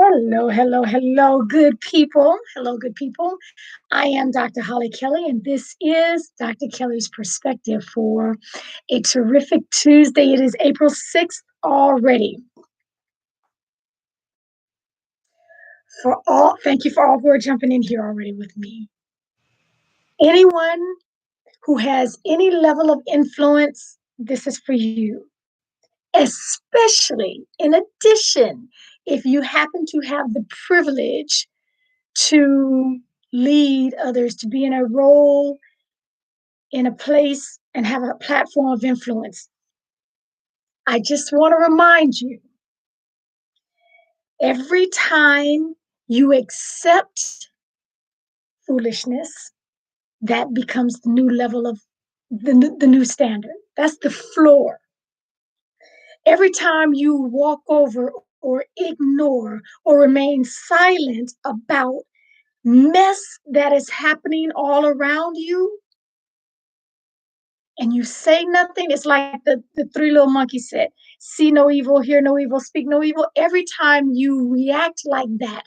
Hello, hello, hello, good people. Hello, good people. I am Dr. Hollie Kelly, and this is Dr. Kelly's Perspective for a terrific Tuesday. It is April 6th already. Thank you for all who are jumping in here already with me. Anyone who has any level of influence, this is for you. Especially in addition, if you happen to have the privilege to lead others, to be in a role, in a place, and have a platform of influence. I just want to remind you, every time you accept foolishness, that becomes the new level of the new standard. That's the floor. Every time you walk over or ignore or remain silent about mess that is happening all around you, and you say nothing, it's like the three little monkeys said, see no evil, hear no evil, speak no evil. Every time you react like that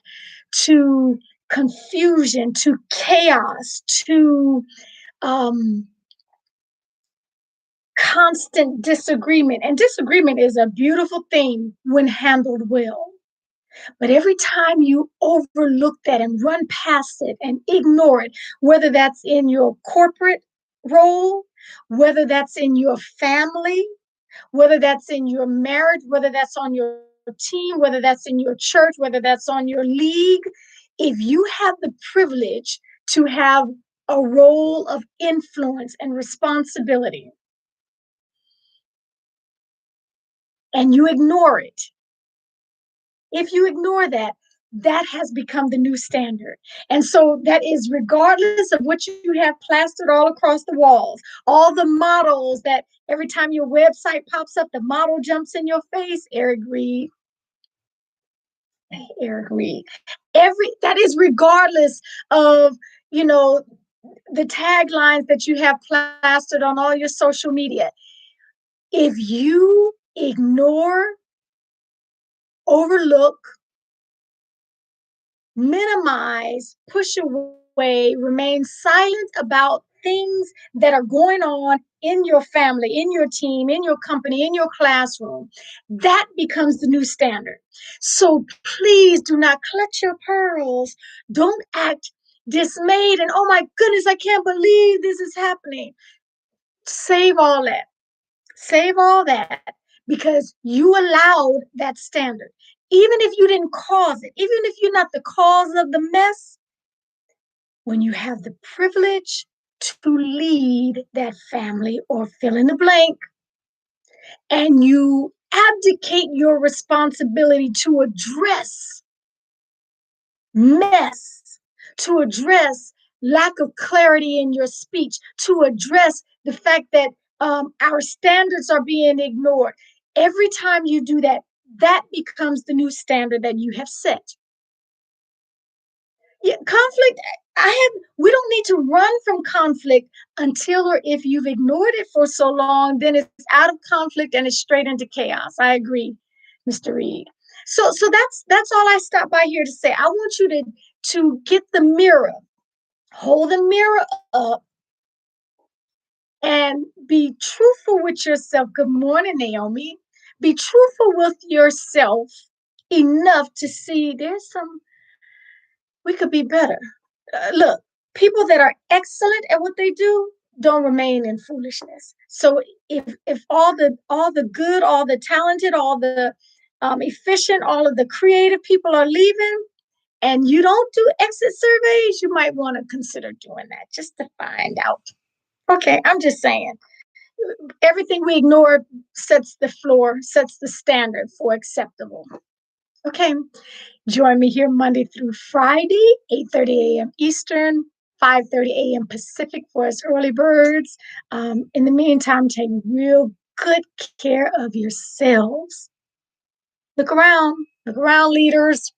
to confusion, to chaos, to constant disagreement, and disagreement is a beautiful thing when handled well. But every time you overlook that and run past it and ignore it, whether that's in your corporate role, whether that's in your family, whether that's in your marriage, whether that's on your team, whether that's in your church, whether that's on your league, if you have the privilege to have a role of influence and responsibility, and you ignore it, if you ignore that, that has become the new standard. And so that is regardless of what you have plastered all across the walls, all the models that every time your website pops up, the model jumps in your face. Eric Reed. That is regardless of, you know, the taglines that you have plastered on all your social media. If you ignore, overlook, minimize, push away, remain silent about things that are going on in your family, in your team, in your company, in your classroom, that becomes the new standard. So please do not clutch your pearls. Don't act dismayed and, oh my goodness, I can't believe this is happening. Save all that. Save all that, because you allowed that standard. Even if you didn't cause it, even if you're not the cause of the mess, when you have the privilege to lead that family or fill in the blank, and you abdicate your responsibility to address mess, to address lack of clarity in your speech, to address the fact that our standards are being ignored. Every time you do that, that becomes the new standard that you have set. Yeah, conflict, we don't need to run from conflict until or if you've ignored it for so long, then it's out of conflict and it's straight into chaos. I agree, Mr. Reed. So that's all I stopped by here to say. I want you to get the mirror, hold the mirror up, and be truthful with yourself. Good morning, Naomi. Be truthful with yourself enough to see we could be better. Look, people that are excellent at what they do don't remain in foolishness. So if all the good, all the talented, all the efficient, all of the creative people are leaving, and you don't do exit surveys, you might want to consider doing that just to find out. Okay, I'm just saying. Everything we ignore sets the floor, sets the standard for acceptable. Okay, join me here Monday through Friday, 8:30 a.m. Eastern, 5:30 a.m. Pacific for us early birds. In the meantime, take real good care of yourselves. Look around, leaders.